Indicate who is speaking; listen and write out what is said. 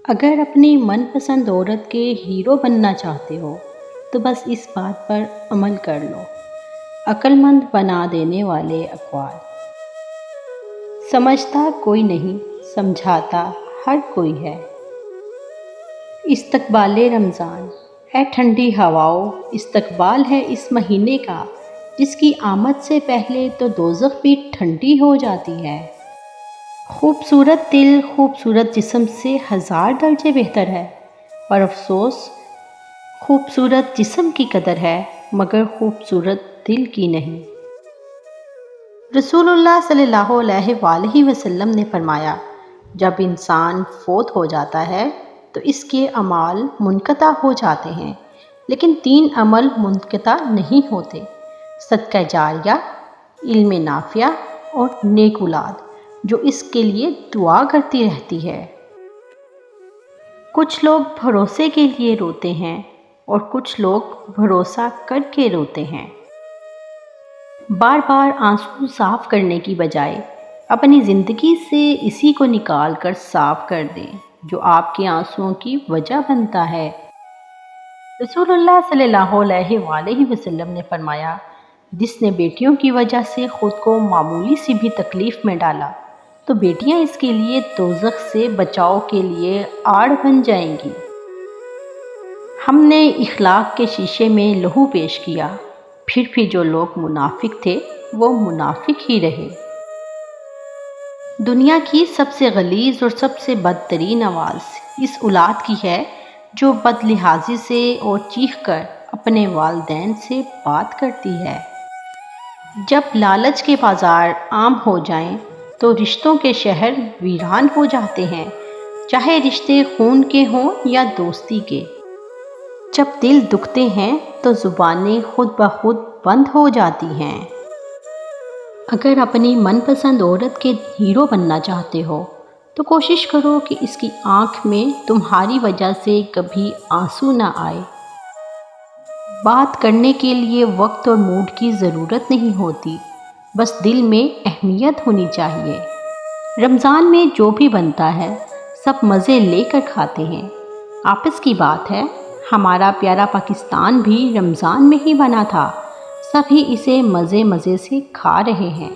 Speaker 1: اگر اپنی من پسند عورت کے ہیرو بننا چاہتے ہو تو بس اس بات پر عمل کر لو۔ عقل مند بنا دینے والے اقوال۔ سمجھتا کوئی نہیں، سمجھاتا ہر کوئی ہے۔ استقبال رمضان۔ اے ٹھنڈی ہواؤں، استقبال ہے اس مہینے کا جس کی آمد سے پہلے تو دوزخ بھی ٹھنڈی ہو جاتی ہے۔ خوبصورت دل خوبصورت جسم سے 1000 درجے بہتر ہے، اور افسوس خوبصورت جسم کی قدر ہے مگر خوبصورت دل کی نہیں۔ رسول اللہ صلی اللہ علیہ وآلہ وسلم نے فرمایا، جب انسان فوت ہو جاتا ہے تو اس کے اعمال منقطع ہو جاتے ہیں، لیکن 3 عمل منقطع نہیں ہوتے: صدقہ جاریہ، علم نافع اور نیک اولاد جو اس کے لیے دعا کرتی رہتی ہے۔ کچھ لوگ بھروسے کے لیے روتے ہیں اور کچھ لوگ بھروسہ کر کے روتے ہیں۔ بار بار آنسو صاف کرنے کی بجائے اپنی زندگی سے اسی کو نکال کر صاف کر دیں جو آپ کے آنسوؤں کی وجہ بنتا ہے۔ رسول اللہ صلی اللہ علیہ وآلہ وسلم نے فرمایا، جس نے بیٹیوں کی وجہ سے خود کو معمولی سی بھی تکلیف میں ڈالا تو بیٹیاں اس کے لیے دوزخ سے بچاؤ کے لیے آڑ بن جائیں گی۔ ہم نے اخلاق کے شیشے میں لہو پیش کیا، پھر بھی جو لوگ منافق تھے وہ منافق ہی رہے۔ دنیا کی سب سے غلیظ اور سب سے بدترین آواز اس اولاد کی ہے جو بد لحاظی سے اور چیخ کر اپنے والدین سے بات کرتی ہے۔ جب لالچ کے بازار عام ہو جائیں تو رشتوں کے شہر ویران ہو جاتے ہیں، چاہے رشتے خون کے ہوں یا دوستی کے۔ جب دل دکھتے ہیں تو زبانیں خود بخود بند ہو جاتی ہیں۔ اگر اپنی من پسند عورت کے ہیرو بننا چاہتے ہو تو کوشش کرو کہ اس کی آنکھ میں تمہاری وجہ سے کبھی آنسو نہ آئے۔ بات کرنے کے لیے وقت اور موڈ کی ضرورت نہیں ہوتی، بس دل میں اہمیت ہونی چاہیے۔ رمضان میں جو بھی بنتا ہے سب مزے لے کر کھاتے ہیں۔ آپس کی بات ہے، ہمارا پیارا پاکستان بھی رمضان میں ہی بنا تھا، سبھی اسے مزے مزے سے کھا رہے ہیں۔